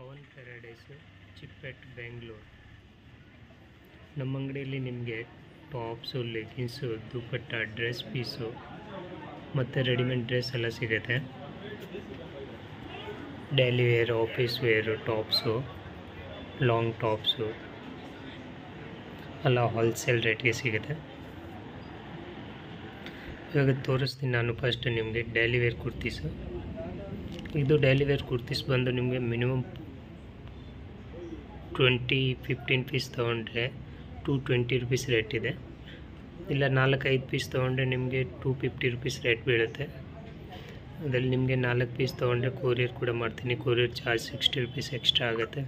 Pavan paradise ಚಿಪ್ಪೆಟ್ Bengaluru. ನಮ್ಮ ಅಂಗಡಿಯಲ್ಲಿ ನಿಮಗೆ tops, leggings, dupatta, dress piece ಮತ್ತು ರೆಡಿಮೇಡ್ ಡ್ರೆಸ್ ಎಲ್ಲ ಸಿಗುತ್ತೆ. Daily wear, office wear, tops, long tops ಎಲ್ಲ ಹೋಲ್ಸೇಲ್ ರೇಟ್ಗೆ ಸಿಗುತ್ತೆ. ಇವಾಗ ತೋರಿಸ್ತೀನಿ ನಾನು ಫಸ್ಟ್ ನಿಮಗೆ ಡೈಲಿ ವೇರ್ ಕುರ್ತೀಸು. ಇದು ಡೈಲಿ ವೇರ್ ಕುರ್ತೀಸ್ ಬಂದು ನಿಮಗೆ ಮಿನಿಮಮ್ 15 ಪೀಸ್ ತೊಗೊಂಡ್ರೆ 220 ರುಪೀಸ್ ರೇಟ್ ಇದೆ. ಇಲ್ಲ 4-5 ಪೀಸ್ ತೊಗೊಂಡ್ರೆ ನಿಮಗೆ 250 ರುಪೀಸ್ ರೇಟ್ ಬೀಳುತ್ತೆ. ಅದರಲ್ಲಿ ನಿಮಗೆ 4 ಪೀಸ್ ತೊಗೊಂಡ್ರೆ ಕೊರಿಯರ್ ಕೂಡ ಮಾಡ್ತೀನಿ. ಕೊರಿಯರ್ ಚಾರ್ಜ್ 60 ರುಪೀಸ್ ಎಕ್ಸ್ಟ್ರಾ ಆಗುತ್ತೆ.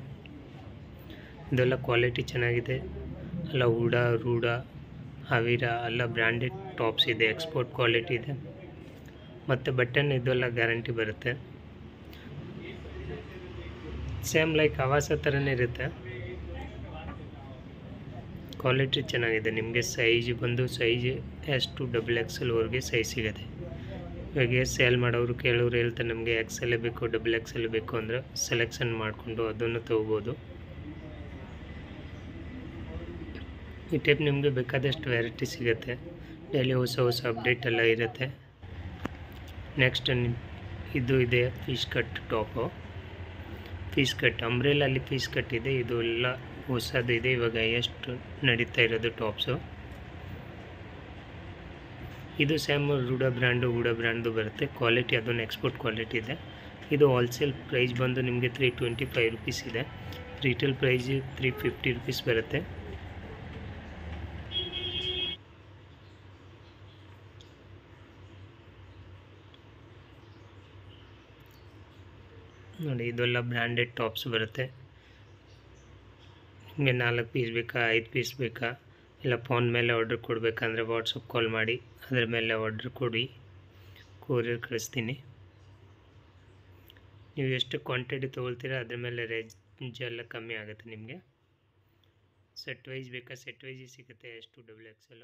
ಇದೆಲ್ಲ ಕ್ವಾಲಿಟಿ ಚೆನ್ನಾಗಿದೆ. ಎಲ್ಲ ರೂಢ, ಅವಿರ ಎಲ್ಲ ಬ್ರ್ಯಾಂಡೆಡ್ ಟಾಪ್ಸ್ ಇದೆ. ಎಕ್ಸ್ಪೋರ್ಟ್ ಕ್ವಾಲಿಟಿ ಇದೆ. ಮತ್ತು ಬಟನ್ ಇದೆಲ್ಲ ಗ್ಯಾರಂಟಿ ಬರುತ್ತೆ. ಸೇಮ್ ಲೈಕ್ ಆವಾಸ ಥರನೇ ಇರುತ್ತೆ. ಕ್ವಾಲಿಟಿ ಚೆನ್ನಾಗಿದೆ. ನಿಮಗೆ ಸೈಜ್ ಬಂದು size S to XXL size ಸಿಗುತ್ತೆ. ಇವಾಗ ಸೇಲ್ ಮಾಡೋರು ಕೇಳೋರು ಹೇಳ್ತಾರೆ ನಮಗೆ XL ಬೇಕು, XXL ಬೇಕು ಅಂದರೆ ಸೆಲೆಕ್ಷನ್ ಮಾಡಿಕೊಂಡು ಅದನ್ನು ತೊಗೋಬೋದು. ಈ ಟೈಪ್ ನಿಮಗೆ ಬೇಕಾದಷ್ಟು ವೆರೈಟಿ ಸಿಗುತ್ತೆ. ಡೈಲಿ ಹೊಸ ಅಪ್ಡೇಟ್ ಎಲ್ಲ ಇರುತ್ತೆ. ನೆಕ್ಸ್ಟ್ ಇದು ಇದೆ fish cut top. Fish cut ಅಂಬ್ರೆಲಲ್ಲಿ ಫೀಸ್ ಕಟ್ ಇದೆ. ಇದು ಎಲ್ಲ ಹೊಸದು ಇದೆ. ಇವಾಗ ಎಷ್ಟು ನಡೀತಾ ಇರೋದು ಟಾಪ್ಸು. ಇದು ಸೇಮ್ ರೂಢ ಬ್ರ್ಯಾಂಡು ಬರುತ್ತೆ. ಕ್ವಾಲಿಟಿ ಅದೊಂದು ಎಕ್ಸ್ಪೋರ್ಟ್ ಕ್ವಾಲಿಟಿ ಇದೆ. ಇದು ಹೋಲ್ಸೇಲ್ ಪ್ರೈಸ್ ಬಂದು ನಿಮಗೆ 325 ರುಪೀಸ್ ಇದೆ. ರಿಟೇಲ್ ಪ್ರೈಸ್ 350 ರುಪೀಸ್ ಬರುತ್ತೆ. ನೋಡಿ, ಇದೆಲ್ಲ ಬ್ರ್ಯಾಂಡೆಡ್ ಟಾಪ್ಸ್ ಬರುತ್ತೆ. ನಿಮಗೆ 4 ಪೀಸ್ ಬೇಕಾ, 5 ಪೀಸ್ ಬೇಕಾ, ಇಲ್ಲ ಫೋನ್ ಮೇಲೆ ಆರ್ಡ್ರ್ ಕೊಡಬೇಕಂದ್ರೆ ವಾಟ್ಸಪ್ ಕಾಲ್ ಮಾಡಿ ಅದರ ಮೇಲೆ ಆರ್ಡ್ರ್ ಕೊಡಿ, ಕೊರಿಯರ್ ಕಳಿಸ್ತೀನಿ. ನೀವು ಎಷ್ಟು ಕ್ವಾಂಟಿಟಿ ತೊಗೊಳ್ತೀರಾ ಅದ್ರ ಮೇಲೆ ರೇಂಜ್ ಎಲ್ಲ ಕಮ್ಮಿ ಆಗುತ್ತೆ ನಿಮಗೆ. ಸೆಟ್ ವೈಸ್ ಬೇಕಾ, ಸೆಟ್ ವೈಸ್ ಸಿಗುತ್ತೆ S to XXL.